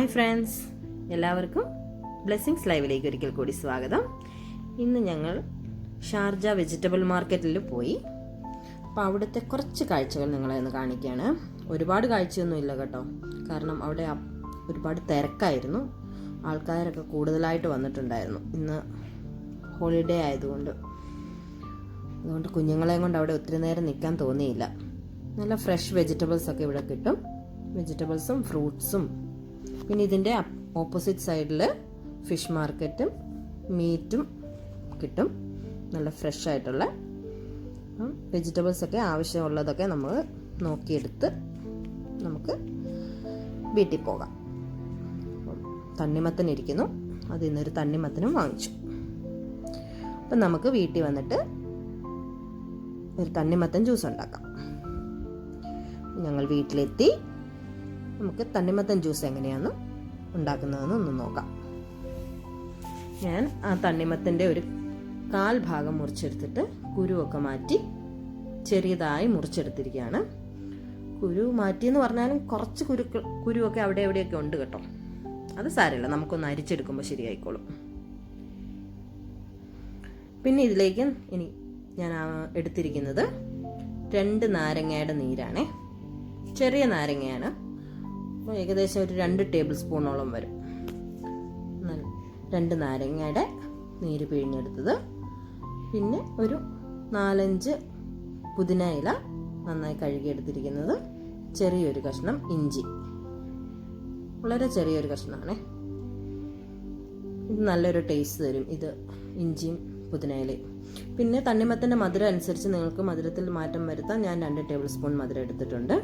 Hi friends, എല്ലാവർക്കും blessings ലൈവിലേക്ക് ഒരിക്കൽ കൂടി സ്വാഗതം. ഇന്ന് ഞങ്ങൾ ഷാർജ വെജിറ്റബിൾ മാർക്കറ്റിൽ പോയി. അപ്പോൾ അവിടുത്തെ കുറച്ച് കാഴ്ചകൾ നിങ്ങളെ ഒന്ന് കാണിക്കുകയാണ്. ഒരുപാട് കാഴ്ചയൊന്നും ഇല്ല കേട്ടോ, കാരണം അവിടെ ഒരുപാട് തിരക്കായിരുന്നു. ആൾക്കാരൊക്കെ കൂടുതലായിട്ട് വന്നിട്ടുണ്ടായിരുന്നു. ഇന്ന് ഹോളിഡേ ആയതുകൊണ്ട് കുഞ്ഞുങ്ങളെയും കൊണ്ട് അവിടെ ഒത്തിരി നേരം നിൽക്കാൻ തോന്നിയില്ല. നല്ല ഫ്രഷ് വെജിറ്റബിൾസ് ഒക്കെ ഇവിടെ കിട്ടും. വെജിറ്റബിൾസും ഫ്രൂട്ട്സും, പിന്നെ ഇതിൻ്റെ ഓപ്പോസിറ്റ് സൈഡിൽ ഫിഷ് മാർക്കറ്റും മീറ്റും കിട്ടും. നല്ല ഫ്രഷ് ആയിട്ടുള്ള വെജിറ്റബിൾസൊക്കെ ആവശ്യമുള്ളതൊക്കെ നമ്മൾ നോക്കിയെടുത്ത് നമുക്ക് വീട്ടിൽ പോകാം. തണ്ണിമത്തൻ ഇരിക്കുന്നു, അതിൽ നിന്നൊരു തണ്ണിമത്തനും വാങ്ങിച്ചു. അപ്പം നമുക്ക് വീട്ടിൽ വന്നിട്ട് ഒരു തണ്ണിമത്തൻ ജ്യൂസ് ഉണ്ടാക്കാം. ഞങ്ങൾ വീട്ടിലെത്തി. നമുക്ക് തണ്ണിമത്തൻ ജ്യൂസ് എങ്ങനെയാണ് ഉണ്ടാക്കുന്നതെന്ന് ഒന്ന് നോക്കാം. ഞാൻ ആ തണ്ണിമത്തൻ്റെ ഒരു 1/4 ഭാഗം മുറിച്ചെടുത്തിട്ട് കുരുവൊക്കെ മാറ്റി ചെറിയതായി മുറിച്ചെടുത്തിരിക്കുകയാണ്. കുരു മാറ്റിയെന്ന് പറഞ്ഞാലും കുറച്ച് കുരുവൊക്കെ അവിടെ എവിടെയൊക്കെ ഉണ്ട് കേട്ടോ. അത് സാരമില്ല, നമുക്കൊന്ന് അരിച്ചെടുക്കുമ്പോൾ ശരിയായിക്കോളും. പിന്നെ ഇതിലേക്ക് ഇനി ഞാൻ എടുത്തിരിക്കുന്നത് 2 നാരങ്ങയുടെ നീരാണേ. ചെറിയ നാരങ്ങയാണ്. അപ്പോൾ ഏകദേശം ഒരു 2 ടേബിൾ സ്പൂണോളം വരും. 2 നാരങ്ങയുടെ നീര് പിഴിഞ്ഞെടുത്തത്. പിന്നെ ഒരു 4-5 പുതിന ഇല നന്നായി കഴുകിയെടുത്തിരിക്കുന്നത്. ചെറിയൊരു കഷ്ണം ഇഞ്ചി, വളരെ ചെറിയൊരു കഷ്ണമാണേ. ഇത് നല്ലൊരു ടേസ്റ്റ് തരും, ഇത് ഇഞ്ചിയും പുതിന ഇലയും. പിന്നെ തണ്ണിമത്തൻ്റെ മധുരം അനുസരിച്ച് നിങ്ങൾക്ക് മധുരത്തിൽ മാറ്റം വരുത്താൻ ഞാൻ 2 ടേബിൾ സ്പൂൺ മധുരം എടുത്തിട്ടുണ്ട്.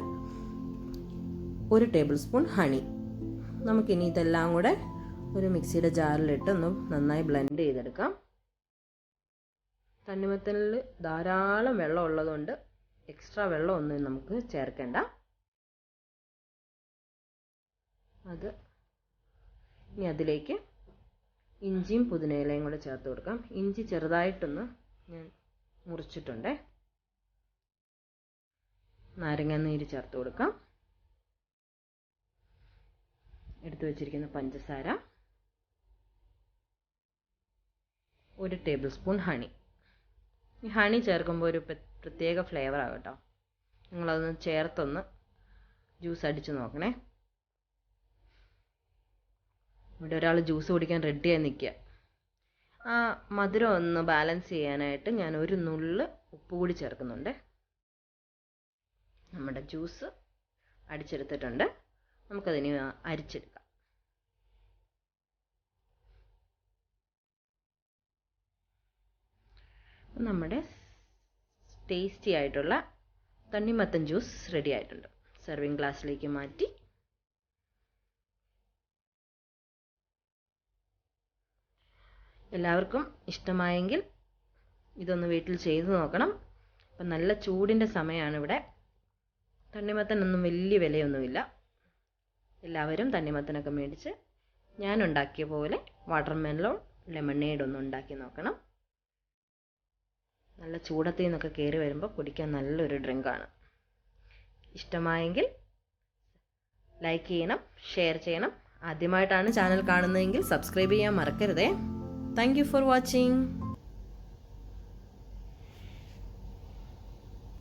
1 ടേബിൾ സ്പൂൺ ഹണി. നമുക്കിനി ഇതെല്ലാം കൂടെ ഒരു മിക്സിയുടെ ജാറിലിട്ട് ഒന്ന് നന്നായി ബ്ലെൻഡ് ചെയ്തെടുക്കാം. തണ്ണിമത്തനിൽ ധാരാളം വെള്ളം ഉള്ളതുകൊണ്ട് എക്സ്ട്രാ വെള്ളം ഒന്നും നമുക്ക് ചേർക്കേണ്ട. ഇനി അതിലേക്ക് ഇഞ്ചിയും പുതിനയിലയും കൂടെ ചേർത്ത് കൊടുക്കാം. ഇഞ്ചി ചെറുതായിട്ടൊന്ന് ഞാൻ മുറിച്ചിട്ടുണ്ട്. നാരങ്ങാനീര് ചേർത്ത് കൊടുക്കാം. എടുത്തു വെച്ചിരിക്കുന്ന പഞ്ചസാര, 1 ടേബിൾ സ്പൂൺ ഹണി. ഈ ഹണി ചേർക്കുമ്പോൾ ഒരു പ്രത്യേക ഫ്ലേവർ ആകും കേട്ടോ. നിങ്ങളതൊന്ന് ചേർത്തൊന്ന് ജ്യൂസ് അടിച്ച് നോക്കണേ. ഇവിടെ ഒരാൾ ജ്യൂസ് കുടിക്കാൻ റെഡിയായി നിൽക്കുക. ആ മധുരം ഒന്ന് ബാലൻസ് ചെയ്യാനായിട്ട് ഞാൻ ഒരു നുള്ള് ഉപ്പ് കൂടി ചേർക്കുന്നുണ്ട്. നമ്മുടെ ജ്യൂസ് അടിച്ചെടുത്തിട്ടുണ്ട്. നമുക്കതിന് അരിച്ചെടുക്കാം. നമ്മുടെ ടേസ്റ്റി ആയിട്ടുള്ള തണ്ണിമത്തൻ ജ്യൂസ് റെഡി ആയിട്ടുണ്ട്. സെർവിങ് ഗ്ലാസ്സിലേക്ക് മാറ്റി എല്ലാവർക്കും ഇഷ്ടമായെങ്കിൽ ഇതൊന്ന് വീട്ടിൽ ചെയ്തു നോക്കണം. അപ്പം നല്ല ചൂടിൻ്റെ സമയമാണ് ഇവിടെ. തണ്ണിമത്തനൊന്നും വലിയ വിലയൊന്നുമില്ല. എല്ലാവരും തണ്ണിമത്തനൊക്കെ മേടിച്ച് ഞാൻ ഉണ്ടാക്കിയ പോലെ വാട്ടർമെലൺ ലെമണേഡ് ഒന്ന് ഉണ്ടാക്കി നോക്കണം. നല്ല ചൂടത്തിൽ നിന്നൊക്കെ കയറി വരുമ്പോൾ കുടിക്കാൻ നല്ലൊരു ഡ്രിങ്കാണ്. ഇഷ്ടമായെങ്കിൽ ലൈക്ക് ചെയ്യണം, ഷെയർ ചെയ്യണം. ആദ്യമായിട്ടാണ് ചാനൽ കാണുന്നതെങ്കിൽ സബ്സ്ക്രൈബ് ചെയ്യാൻ മറക്കരുതേ. Thank you for watching.